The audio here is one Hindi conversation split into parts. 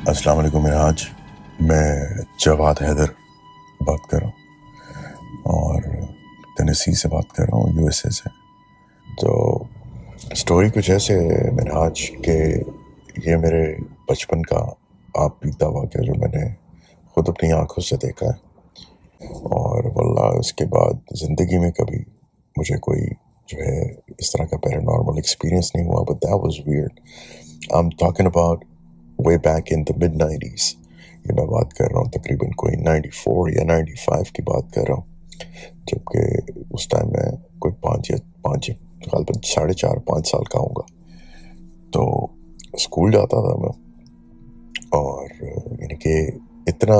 अस्सलाम वालेकुम मिराज। मैं जवाद हैदर बात कर रहा हूँ और टेनेसी से बात कर रहा हूँ, यूएसए से। तो स्टोरी कुछ ऐसे है मिराज के ये मेरे बचपन का आप बीता वाक़या जो मैंने खुद अपनी आंखों से देखा है। और वल्लाह उसके बाद ज़िंदगी में कभी मुझे कोई जो है इस तरह का पैरानॉर्मल एक्सपीरियंस नहीं हुआ, but that was weird. I am talking about way back in the mid 90s। ये मैं बात कर रहा हूँ तकरीबन कोई 94 या 95 की बात कर रहा हूँ, जबकि उस टाइम मैं कोई पाँच तकरीबन 4.5-5 साल का होऊंगा। तो स्कूल जाता था मैं, और यानी कि इतना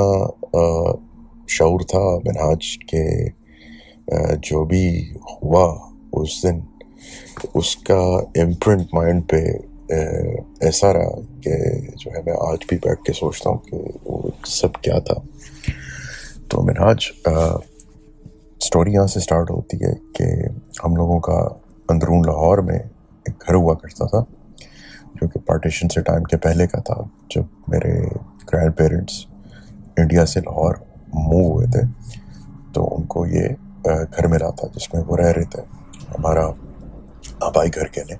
शऊर था मिनहाज के जो भी हुआ उस दिन उसका इम्प्रिंट माइंड पे ऐसा रहा कि जो है मैं आज भी बैठ के सोचता हूँ कि वो सब क्या था। तो मिनहाज स्टोरी यहाँ से स्टार्ट होती है कि हम लोगों का अंदरून लाहौर में एक घर हुआ करता था जो कि पार्टीशन से टाइम के पहले का था, जब मेरे ग्रैंड पेरेंट्स इंडिया से लाहौर मूव हुए थे। तो उनको ये घर मिला था जिसमें वो रह रहे थे, हमारा आबाई घर कह लें।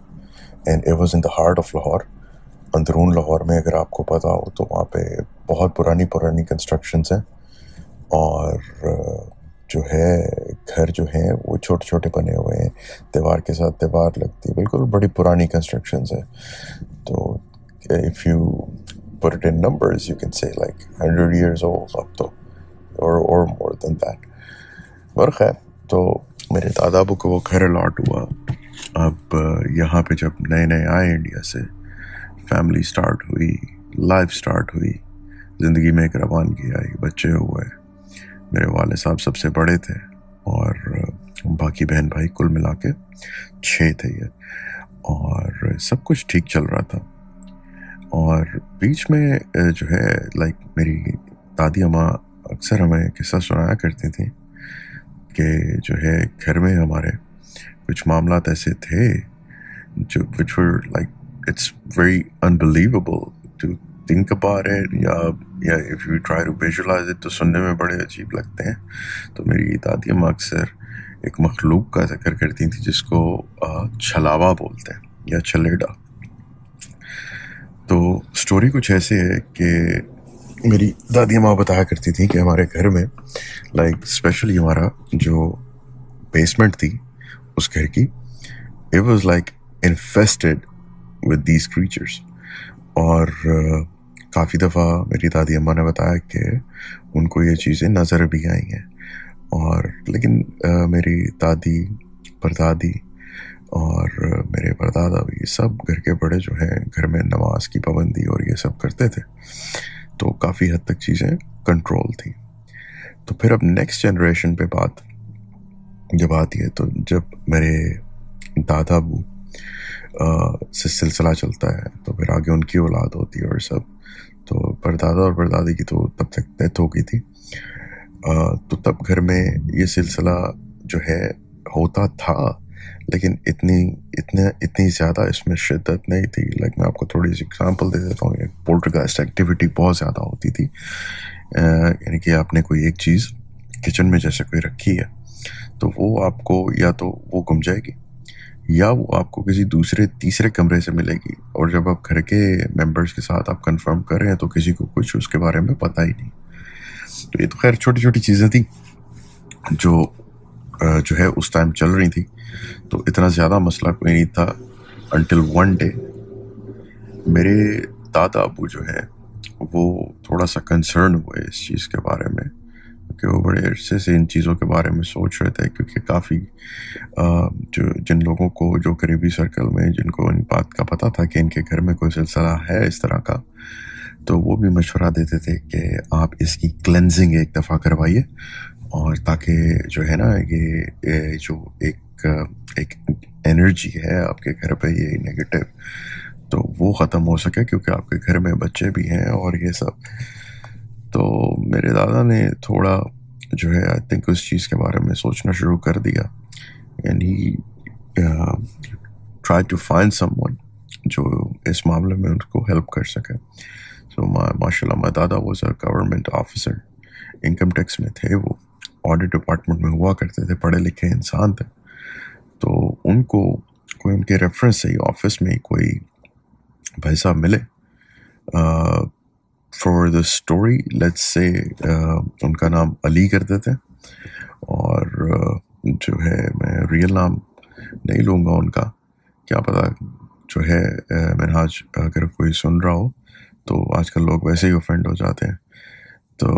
And it was in the heart of Lahore, अंदरून लाहौर में। अगर आपको पता हो तो वहाँ पे बहुत पुरानी पुरानी कंस्ट्रक्शंस हैं, और जो है घर जो हैं वो छोटे छोटे बने हुए हैं, दीवार के साथ दीवार लगती है, बिल्कुल बड़ी पुरानी कंस्ट्रक्शंस हैं। तो if you put it in numbers you can say like 100 years old अब तो, or more than that। और खैर, तो मेरे दादा अबू को वो घर अलॉट हुआ। अब यहाँ पे जब नए नए आए इंडिया से, फैमिली स्टार्ट हुई, लाइफ स्टार्ट हुई, ज़िंदगी में एक रवानगी आई, बच्चे हुए। मेरे वाले साहब सबसे बड़े थे और बाकी बहन भाई कुल मिला के 6 थे ये, और सब कुछ ठीक चल रहा था। और बीच में जो है लाइक मेरी दादी अम्मा अक्सर हमें किस्सा सुनाया करती थी कि जो है घर में हमारे कुछ मामलात ऐसे थे जो which were like it's very unbelievable to think about it, या if you try to visualize it तो सुनने में बड़े अजीब लगते हैं। तो मेरी दादी अम्मा अक्सर एक मखलूक का जिक्र करती थी जिसको छलावा बोलते हैं या छलेडा। तो स्टोरी कुछ ऐसे है कि मेरी दादी माँ बताया करती थी कि हमारे घर में लाइक स्पेशली हमारा जो बेसमेंट थी उस घर की, it was like infested with these creatures. और काफ़ी दफ़ा मेरी दादी अम्मा ने बताया कि उनको ये चीज़ें नज़र भी आई हैं। और लेकिन मेरी दादी, परदादी और मेरे परदादा भी सब घर के बड़े जो हैं घर में नमाज की पाबंदी और ये सब करते थे, तो काफ़ी हद तक चीज़ें कंट्रोल थी। तो फिर अब नेक्स्ट जनरेशन पे बात जब आती है, तो जब मेरे दादा अबू से सिलसिला चलता है तो फिर आगे उनकी औलाद होती है और सब। तो परदादा और परदादी की तो तब तक डेथ हो गई थी। तो तब घर में ये सिलसिला जो है होता था, लेकिन इतनी ज़्यादा इसमें शिद्दत नहीं थी। लाइक मैं आपको थोड़ी सी एग्जांपल दे देता हूँ। पोल्टरगास्ट एक्टिविटी बहुत ज़्यादा होती थी, यानी कि आपने कोई एक चीज़ किचन में जैसे कोई रखी है तो वो आपको या तो वो गुम जाएगी या वो आपको किसी दूसरे तीसरे कमरे से मिलेगी, और जब आप घर के मेंबर्स के साथ आप कंफर्म कर रहे हैं तो किसी को कुछ उसके बारे में पता ही नहीं। तो ये तो खैर छोटी छोटी चीज़ें थी जो है उस टाइम चल रही थी, तो इतना ज़्यादा मसला कोई नहीं था। अनटिल वन डे मेरे दादा अबू जो है वो थोड़ा सा कंसर्न हुए इस चीज़ के बारे में, क्योंकि वो बड़े अरसे से इन चीज़ों के बारे में सोच रहे थे। क्योंकि काफ़ी जो जिन लोगों को जो करीबी सर्कल में जिनको इन बात का पता था कि इनके घर में कोई सिलसिला है इस तरह का, तो वो भी मशवरा देते थे कि आप इसकी क्लेंजिंग एक दफ़ा करवाइए, और ताकि जो है ना ये जो एक एनर्जी है आपके घर पे ये नेगेटिव, तो वो ख़त्म हो सके, क्योंकि आपके घर में बच्चे भी हैं और ये सब। तो मेरे दादा ने थोड़ा जो है आई थिंक उस चीज़ के बारे में सोचना शुरू कर दिया, and he try to find someone जो इस मामले में उनको हेल्प कर सके। तो माशाल्लाह माय दादा was a government officer, income tax में थे वो, ऑडिट डिपार्टमेंट में हुआ करते थे, पढ़े लिखे इंसान थे। तो उनको कोई उनके रेफरेंस से ही ऑफिस में ही कोई भाई साहब मिले। For the story let's say उनका नाम अली करते थे, और जो है मैं रियल नाम नहीं लूँगा उनका, क्या पता जो है मिनहाज अगर कोई सुन रहा हो तो आजकल लोग वैसे ही ऑफेंड हो जाते हैं। तो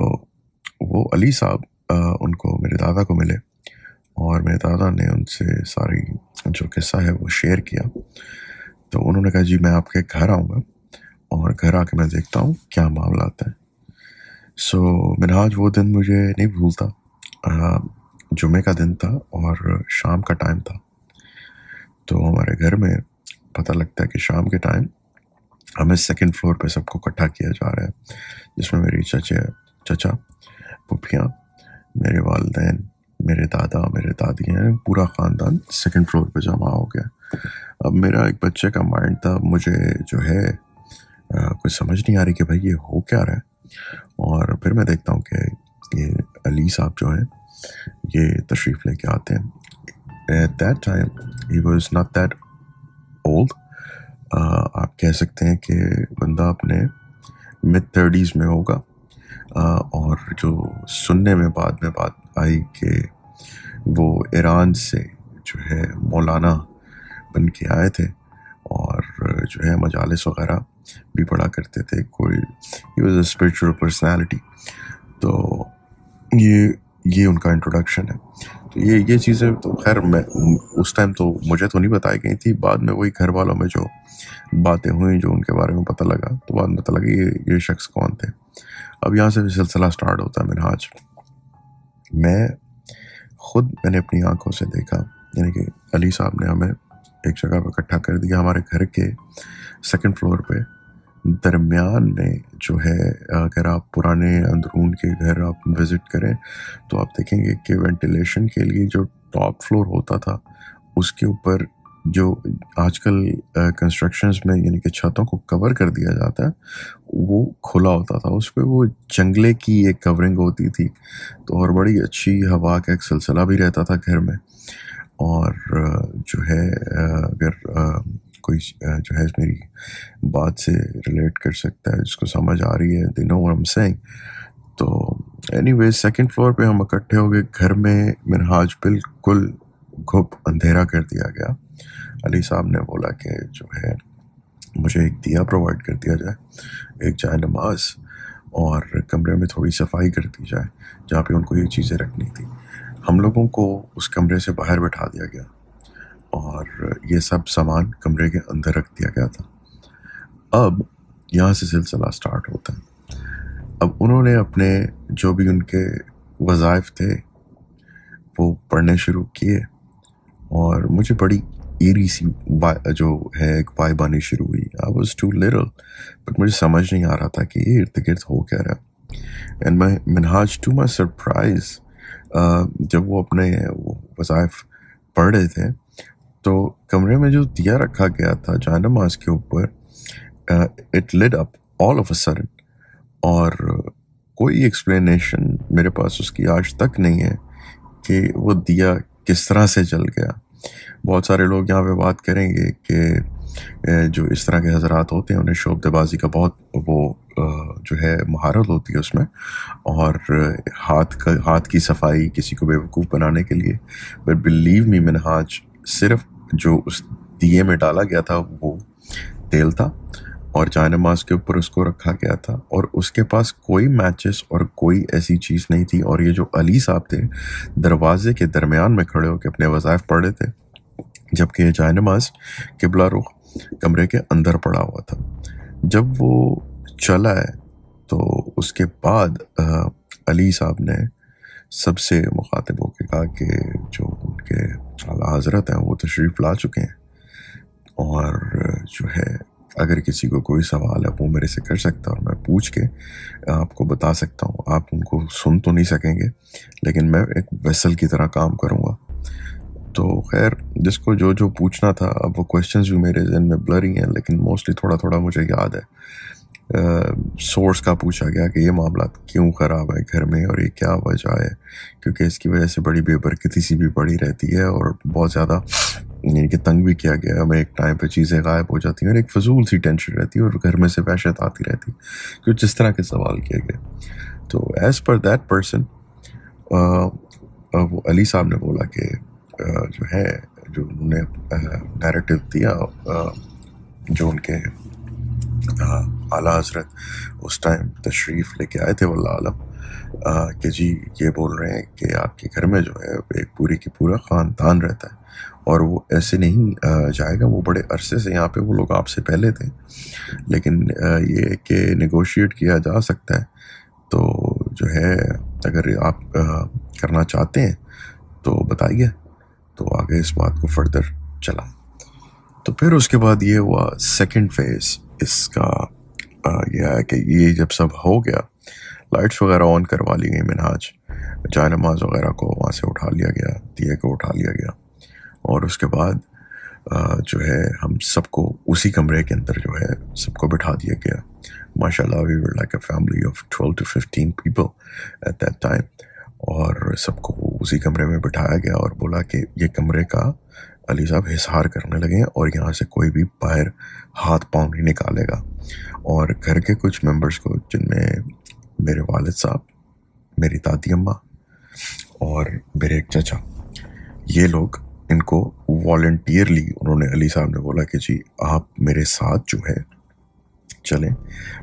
वो अली साहब उनको मेरे दादा को मिले, और मेरे दादा ने उनसे सारी जो किस्सा है वो शेयर किया। तो उन्होंने कहा जी मैं आपके घर आऊँगा और घर आके मैं देखता हूँ क्या मामला आता है। सो मिनहाज वो दिन मुझे नहीं भूलता। जुमे का दिन था और शाम का टाइम था। तो हमारे घर में पता लगता है कि शाम के टाइम हमें सेकंड फ्लोर पे सबको इकट्ठा किया जा रहा है, जिसमें मेरी चचा पुप्पियाँ, मेरे वालिदैन, मेरे दादा, मेरे दादी हैं, पूरा ख़ानदान सेकंड फ्लोर पे जमा हो गया। अब मेरा एक बच्चे का माइंड था, मुझे जो है कुछ समझ नहीं आ रही कि भाई ये हो क्या रहा है। और फिर मैं देखता हूँ कि ये अली साहब जो हैं ये तशरीफ़ लेके आते हैं। Eight that time he was not that old, आप कह सकते हैं कि बंदा अपने मिड-30s में होगा। और जो सुनने में बाद में बात आई कि वो ईरान से जो है मौलाना बन के आए थे, और जो है मजालिस वगैरह भी पढ़ा करते थे, कोई he was a spiritual personality. तो ये उनका इंट्रोडक्शन है। तो ये चीज़ें तो खैर मैं उस टाइम तो मुझे तो नहीं बताई गई थी, बाद में वही घर वालों में जो बातें हुई, जो उनके बारे में पता लगा, तो बाद में पता लगा ये शख्स कौन थे। अब यहाँ से भी सिलसिला स्टार्ट होता है मिनहाज। मैंने अपनी आंखों से देखा, यानी कि अली साहब ने हमें एक जगह पर इकट्ठा कर दिया। हमारे घर के सेकंड फ्लोर पे दरमियान में जो है, अगर आप पुराने अंदरून के घर आप विज़िट करें तो आप देखेंगे कि वेंटिलेशन के लिए जो टॉप फ्लोर होता था उसके ऊपर जो आजकल कंस्ट्रक्शंस में यानी कि छतों को कवर कर दिया जाता है वो खुला होता था, उस पर वो जंगले की एक कवरिंग होती थी। तो और बड़ी अच्छी हवा का एक सिलसिला भी रहता था घर में। और जो है अगर कोई जो है मेरी बात से रिलेट कर सकता है, जिसको समझ आ रही है, they know what I am saying. तो एनीवे सेकंड फ्लोर पे हम इकट्ठे हो गए। घर में मिनहाज बिल्कुल घुप अंधेरा कर दिया गया। अली साहब ने बोला कि जो है मुझे एक दिया प्रोवाइड कर दिया जाए, एक जाए नमाज, और कमरे में थोड़ी सफाई कर दी जाए जहाँ पे उनको ये चीज़ें रखनी थी। हम लोगों को उस कमरे से बाहर बैठा दिया गया और ये सब सामान कमरे के अंदर रख दिया गया था। अब यहाँ से सिलसिला स्टार्ट होता है। अब उन्होंने अपने जो भी उनके वज़ाइफ थे वो पढ़ने शुरू किए, और मुझे बड़ी ईरी सी जो है एक वाइब आनी शुरू हुई। I was too little, but मुझे समझ नहीं आ रहा था कि ये इर्द गिर्द हो क्या रहा है। And my Minhaj to my surprise, जब वो अपने वज़ाइफ पढ़ रहे थे तो कमरे में जो दिया रखा गया था जानमाज के ऊपर, it lit up all of a sudden, और कोई एक्सप्लेनेशन मेरे पास उसकी आज तक नहीं है कि वो दिया किस तरह से जल गया। बहुत सारे लोग यहाँ पे बात करेंगे कि जो इस तरह के हज़रात होते हैं उन्हें शोबदेबाजी का बहुत वो जो है महारत होती है उसमें, और हाथ की सफाई किसी को बेवकूफ़ बनाने के लिए। बट बिलीव मी मिनहाज, सिर्फ जो उस दिए में डाला गया था वो तेल था और जायनमाज के ऊपर उसको रखा गया था, और उसके पास कोई मैचेस और कोई ऐसी चीज़ नहीं थी। और ये जो अली साहब थे दरवाजे के दरमियान में खड़े होकर अपने वज़ाइफ पढ़ रहे थे, जबकि ये जायनमाज किबला रुख कमरे के अंदर पड़ा हुआ था। जब वो चला है तो उसके बाद अली साहब ने सबसे मुखातिब होकर कहा कि जो उनके आला हज़रत हैं वो तशरीफ़ ला चुके हैं, और जो है अगर किसी को कोई सवाल है वो मेरे से कर सकता है और मैं पूछ के आपको बता सकता हूँ। आप उनको सुन तो नहीं सकेंगे, लेकिन मैं एक वेसल की तरह काम करूँगा। तो खैर जिसको जो जो पूछना था, अब वो क्वेश्चंस भी मेरे जहन में ब्लरी हैं, लेकिन मोस्टली थोड़ा थोड़ा मुझे याद है। सोर्स का पूछा गया कि ये मामला क्यों ख़राब है घर में और ये क्या वजह है, क्योंकि इसकी वजह से बड़ी बेबरकती सी भी पड़ी रहती है और बहुत ज़्यादा यानी कि तंग भी किया गया। हमें एक टाइम पे चीज़ें गायब हो जाती हैं और एक फजूल सी टेंशन रहती है और घर में से वहशत आती रहती है। कुछ इस तरह के सवाल किए गए। तो एज़ पर दैट पर्सन वो अली साहब ने बोला कि जो है जो उन्होंने नैरेटिव दिया जो उनके आला हजरत उस टाइम तशरीफ़ लेके आए थे वल्लाह आलम, कि जी ये बोल रहे हैं कि आपके घर में जो है एक पूरी की पूरा ख़ानदान रहता है और वो ऐसे नहीं जाएगा। वो बड़े अरसे से यहाँ पे वो लोग आपसे पहले थे, लेकिन ये कि नेगोशिएट किया जा सकता है। तो जो है अगर आप करना चाहते हैं तो बताइए। तो आगे इस बात को फर्दर चला। तो फिर उसके बाद ये हुआ सेकंड फेज इसका, ये है कि ये जब सब हो गया, लाइट्स वगैरह ऑन करवा ली गई, मिनहाज जाय नमाज वगैरह को वहाँ से उठा लिया गया, दिए को उठा लिया गया और उसके बाद जो है हम सबको उसी कमरे के अंदर जो है सबको बिठा दिया गया। माशाल्लाह we were like a family of 12 to 15 people at that time, और सबको उसी कमरे में बिठाया गया और बोला कि ये कमरे का अली साहब हिसार करने लगे हैं और यहाँ से कोई भी बाहर हाथ पाँव नहीं निकालेगा। और घर के कुछ मेंबर्स को, जिनमें मेरे वालिद साहब, मेरी दादी अम्मा और मेरे एक चाचा, ये लोग इनको वॉलंटियरली उन्होंने, अली साहब ने बोला कि जी आप मेरे साथ जो है चलें,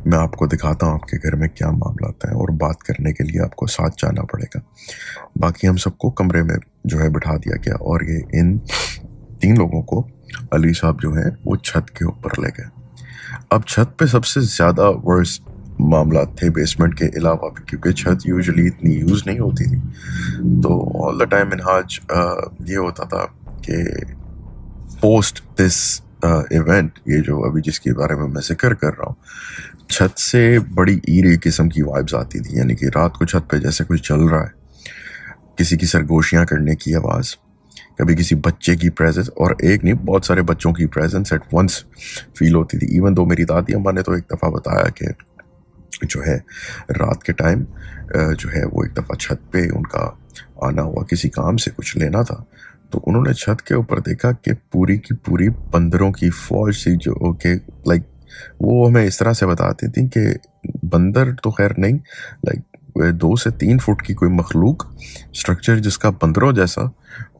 मैं आपको दिखाता हूँ आपके घर में क्या मामला आता है और बात करने के लिए आपको साथ जाना पड़ेगा। बाकी हम सबको कमरे में जो है बिठा दिया गया और ये इन 3 लोगों को अली साहब जो है वो छत के ऊपर ले गए। अब छत पे सबसे ज़्यादा वर्स्ट मामला थे बेसमेंट के अलावा भी, क्योंकि छत यूजुअली इतनी यूज़ नहीं होती थी। तो ऑल द टाइम मिनहाज ये होता था कि पोस्ट दिस इवेंट, ये जो अभी जिसके बारे में मैं जिक्र कर रहा हूँ, छत से बड़ी ईरी किस्म की वाइब्स आती थी। यानी कि रात को छत पे जैसे कुछ चल रहा है, किसी की सरगोशियाँ करने की आवाज़, कभी किसी बच्चे की प्रेजेंस, और एक नहीं बहुत सारे बच्चों की प्रेजेंस एट वंस फील होती थी। इवन दो मेरी दादी अम्मा ने तो एक दफ़ा बताया कि जो है रात के टाइम जो है वो एक दफ़ा छत पे उनका आना हुआ, किसी काम से कुछ लेना था, तो उन्होंने छत के ऊपर देखा कि पूरी की पूरी बंदरों की फौज सी, जो ओके लाइक वो हमें इस तरह से बताती थी कि बंदर तो खैर नहीं, लाइक 2 से 3 फुट की कोई मखलूक स्ट्रक्चर जिसका बंदरों जैसा,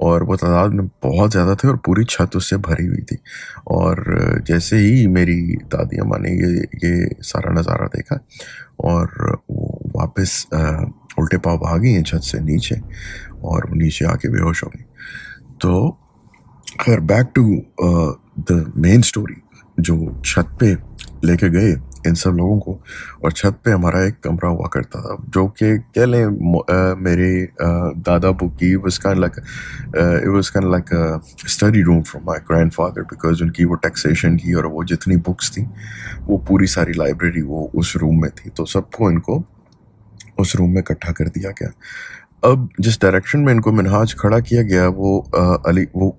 और वो तादाद में बहुत ज़्यादा थे और पूरी छत उससे भरी हुई थी। और जैसे ही मेरी दादी अम्मा ने ये सारा नज़ारा देखा और वो वापस उल्टे पाँव भागी हैं छत से नीचे और वो नीचे आके बेहोश हो गई। तो खैर back to the main story, जो छत पे लेके गए इन सब लोगों को, और छत पे हमारा एक कमरा हुआ करता था जो कि कह लें मेरे दादा अबू की it was kind like a study room from my grandfather, because उनकी वो टैक्सेशन की और वो जितनी बुक्स थी वो पूरी सारी लाइब्रेरी वो उस रूम में थी। तो सबको इनको उस रूम में इकट्ठा कर दिया गया। अब जिस डायरेक्शन में इनको मिनहाज खड़ा किया गया वो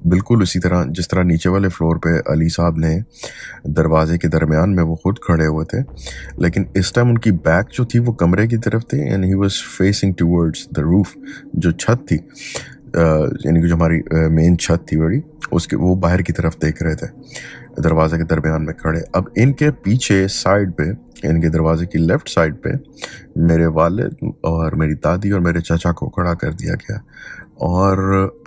बिल्कुल उसी तरह जिस तरह नीचे वाले फ्लोर पे अली साहब ने दरवाजे के दरमियान में वो खुद खड़े हुए थे, लेकिन इस टाइम उनकी बैक जो थी वो कमरे की तरफ थी and he was facing towards the roof, जो छत थी यानी कि जो हमारी मेन छत थी बड़ी, उसके वो बाहर की तरफ देख रहे थे दरवाजे के दरमियान में खड़े। अब इनके पीछे साइड पे, इनके दरवाजे की लेफ्ट साइड पे मेरे वालिद और मेरी दादी और मेरे चाचा को खड़ा कर दिया गया। और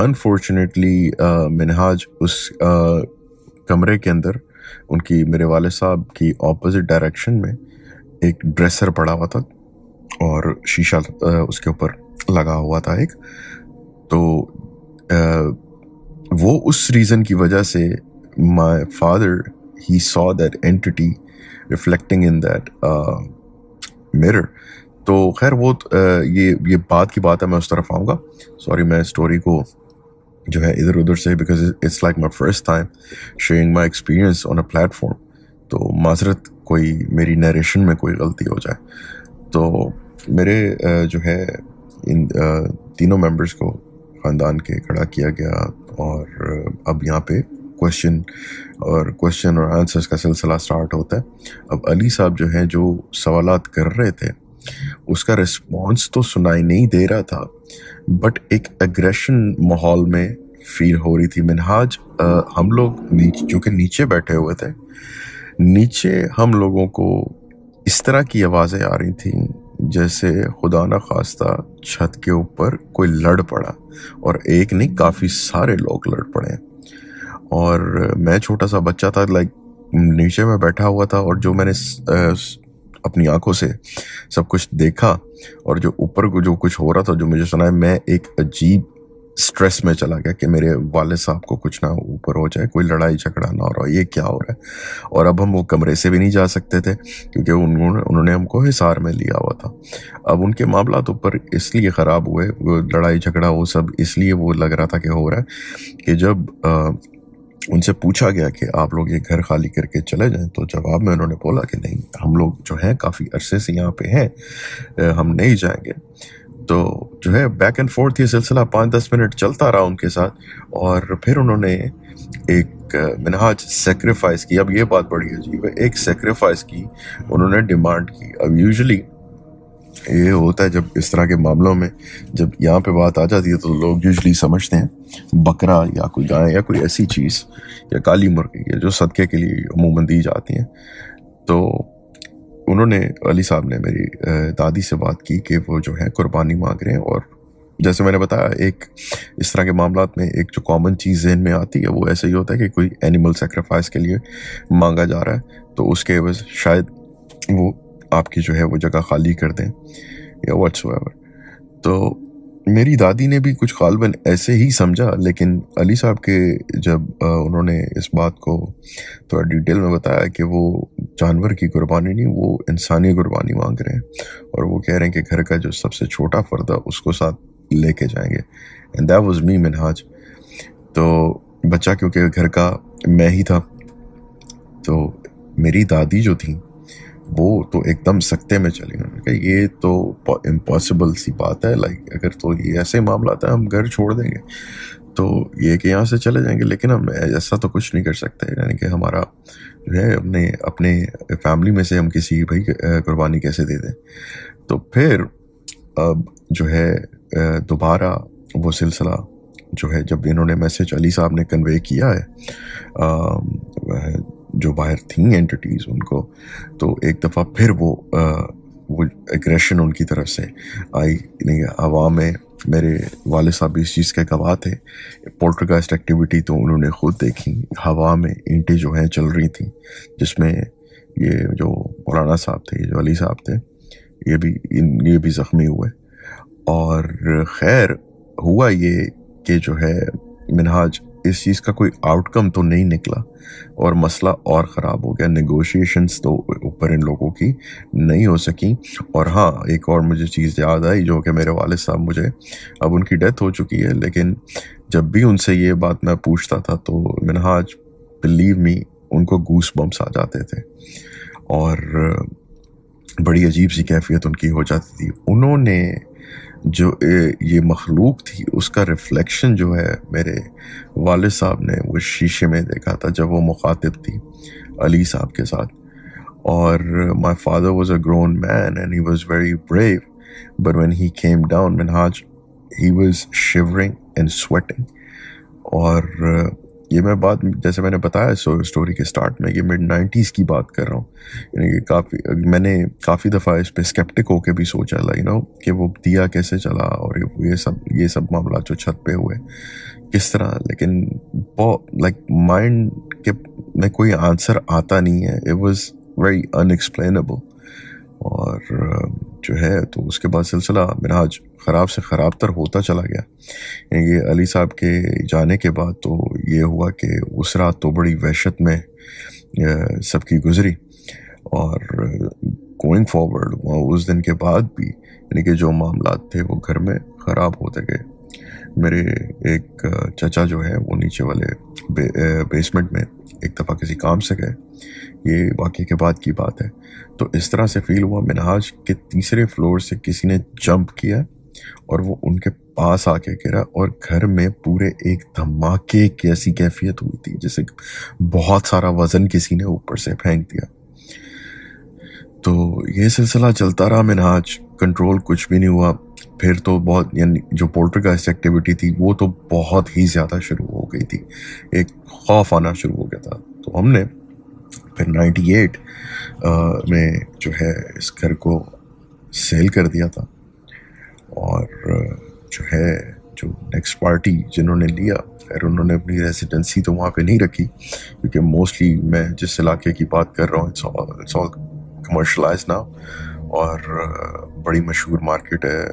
अनफॉर्चुनेटली मिनहाज उस कमरे के अंदर उनकी, मेरे वालिद साहब की ऑपोजिट डायरेक्शन में एक ड्रेसर पड़ा हुआ था और शीशा उसके ऊपर लगा हुआ था एक। तो वो उस रीज़न की वजह से my father, he saw that entity reflecting in that mirror. तो खैर वो ये बात की बात है, मैं उस तरफ आऊँगा। सॉरी मैं स्टोरी को जो है इधर उधर से, because it's like my first time sharing my experience on a platform, तो माजरत कोई मेरी नरेशन में कोई गलती हो जाए। तो मेरे जो है इन तीनों मेंबर्स को ख़ानदान के खड़ा किया गया और अब यहाँ पे क्वेश्चन और आंसर्स का सिलसिला स्टार्ट होता है। अब अली साहब जो हैं, जो सवालात कर रहे थे, उसका रिस्पॉन्स तो सुनाई नहीं दे रहा था, बट एक एग्रेशन माहौल में फील हो रही थी। मिनहाज, हम लोग चूँकि नीचे बैठे हुए थे, नीचे हम लोगों को इस तरह की आवाज़ें आ रही थी जैसे खुदा न खास्ता छत के ऊपर कोई लड़ पड़ा, और एक नहीं, काफ़ी सारे लोग लड़ पड़े। और मैं छोटा सा बच्चा था, लाइक नीचे में बैठा हुआ था, और जो मैंने अपनी आंखों से सब कुछ देखा और जो ऊपर को जो कुछ हो रहा था, जो मुझे सुना है, मैं एक अजीब स्ट्रेस में चला गया कि मेरे वालिद साहब को कुछ ना ऊपर हो जाए, कोई लड़ाई झगड़ा ना हो रहा, ये क्या हो रहा है। और अब हम वो कमरे से भी नहीं जा सकते थे क्योंकि उन्होंने हमको हिसार में लिया हुआ था। अब उनके मामला तो ऊपर इसलिए ख़राब हुए, वो लड़ाई झगड़ा वो सब इसलिए वो लग रहा था कि हो रहा है कि जब उनसे पूछा गया कि आप लोग ये घर खाली करके चले जाएं, तो जवाब में उन्होंने बोला कि नहीं, हम लोग जो हैं काफ़ी अरसे से यहाँ पे हैं, हम नहीं जाएंगे। तो जो है बैक एंड फोर्थ ये सिलसिला 5-10 मिनट चलता रहा उनके साथ, और फिर उन्होंने एक मिनहाज सेक्रीफाइस की। अब ये बात बड़ी अजीब है, एक सेक्रीफाइस की उन्होंने डिमांड की। अब यूजुअली ये होता है जब इस तरह के मामलों में जब यहाँ पे बात आ जाती है तो लोग यूजुअली समझते हैं बकरा या कोई गाय या कोई ऐसी चीज़ या काली मुर्गी या जो सदक़े के लिए अमूमन दी जाती हैं। तो उन्होंने, अली साहब ने मेरी दादी से बात की कि वो जो है कुर्बानी मांग रहे हैं। और जैसे मैंने बताया, एक इस तरह के मामलात में एक जो कॉमन चीज़ जहन में आती है वो ऐसे ही होता है कि कोई एनिमल सेक्रीफाइस के लिए मांगा जा रहा है, तो उसके एवज़ शायद वो आपकी जो है वो जगह खाली कर दें या व्हाट्सएवर। तो मेरी दादी ने भी कुछ गालबन ऐसे ही समझा, लेकिन अली साहब के जब उन्होंने इस बात को थोड़ा डिटेल में बताया कि वो जानवर की कुर्बानी नहीं, वो इंसानी कुर्बानी मांग रहे हैं, और वो कह रहे हैं कि घर का जो सबसे छोटा फ़र्द है उसको साथ लेके जाएंगे। And that was me, Minhaj. तो बच्चा क्योंकि घर का मैं ही था, तो मेरी दादी जो थी वो तो एकदम सख्ते में चली। उन्होंने कहा ये तो इम्पॉसिबल सी बात है, लाइक अगर तो ये ऐसे मामला था हम घर छोड़ देंगे, तो ये कि यहाँ से चले जाएंगे, लेकिन हम ऐसा तो कुछ नहीं कर सकते, यानी कि हमारा जो है अपने फैमिली में से हम किसी भाई कुर्बानी कैसे दे दें। तो फिर अब जो है दोबारा वो सिलसिला जो है, जब इन्होंने मैसेज अली साहब ने कन्वे किया है जो बाहर थी एंटिटीज़ उनको, तो एक दफ़ा फिर वो एग्रेशन उनकी तरफ से आई। नहीं, हवा में मेरे वाले साहब भी इस चीज़ के गवाह थे। पोल्टरगाइस्ट एक्टिविटी तो उन्होंने खुद देखी, हवा में ईंटें जो हैं चल रही थी, जिसमें ये जो मौलाना साहब थे, जो अली साहब थे, ये भी ज़ख्मी हुए। और खैर हुआ ये कि जो है मिनहाज, इस चीज़ का कोई आउटकम तो नहीं निकला और मसला और ख़राब हो गया। नेगोशिएशंस तो ऊपर इन लोगों की नहीं हो सकी। और हाँ, एक और मुझे चीज़ याद आई, जो कि मेरे वालिद साहब, मुझे अब उनकी डेथ हो चुकी है, लेकिन जब भी उनसे ये बात मैं पूछता था तो मिनहाज, बिलीव मी, उनको गूस बम्स आ जाते थे और बड़ी अजीब सी कैफियत उनकी हो जाती थी। उन्होंने जो ये मखलूक थी उसका रिफ्लेक्शन जो है मेरे वालिद साहब ने वो शीशे में देखा था जब वो मुखातिब थी अली साहब के साथ। और my father was a grown man and he was very brave, but when he came down Minhaj, he was shivering and sweating. और ये मैं बात, जैसे मैंने बताया स्टोरी के स्टार्ट में, ये मिड-90s की बात कर रहा हूँ। यानी मैंने काफ़ी दफ़ा इस पे स्केप्टिक होके भी सोचा, कि वो दिया कैसे चला और ये सब मामला जो छत पे हुए किस तरह, लेकिन लाइक माइंड के में कोई आंसर आता नहीं है। It was very unexplainable. और जो है तो उसके बाद सिलसिला मिनहाज ख़राब से ख़राब तर होता चला गया। ये अली साहब के जाने के बाद तो ये हुआ कि उस रात तो बड़ी वहशत में सबकी गुजरी। और गोइंग फॉरवर्ड उस दिन के बाद भी यानी कि जो मामला थे वो घर में ख़राब होते गए। मेरे एक चचा जो है वो नीचे वाले बेसमेंट में एक दफ़ा किसी काम से गए, ये वाक़ये के बाद की बात है। तो इस तरह से फील हुआ मिनहाज के तीसरे फ्लोर से किसी ने जंप किया और वो उनके पास आके गिरा और घर में पूरे एक धमाके की ऐसी कैफियत हुई थी जैसे बहुत सारा वजन किसी ने ऊपर से फेंक दिया। तो ये सिलसिला चलता रहा मिनहाज, कंट्रोल कुछ भी नहीं हुआ। फिर तो बहुत, यानी जो पोल्टरगाइस्ट एक्टिविटी थी वो तो बहुत ही ज़्यादा शुरू हो गई थी, एक खौफ आना शुरू हो गया था। तो हमने फिर 98 में जो है इस घर को सेल कर दिया था। और जो है जो नेक्स्ट पार्टी जिन्होंने लिया, खैर उन्होंने अपनी रेजिडेंसी तो वहाँ पे नहीं रखी, क्योंकि मोस्टली मैं जिस इलाके की बात कर रहा हूँ इट्स ऑल कमर्शलाइज नाउ। और बड़ी मशहूर मार्केट है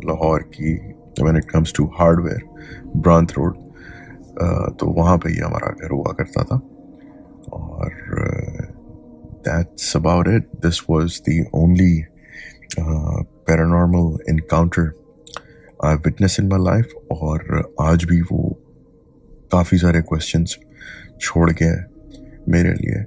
लाहौर की when it comes to hardware, Brandreth road. तो वहाँ पे ही हमारा घर हुआ करता था। और that's about it. This was the only paranormal encounter I witness in my life. और आज भी वो काफ़ी सारे क्वेश्चंस छोड़ गया है मेरे लिए।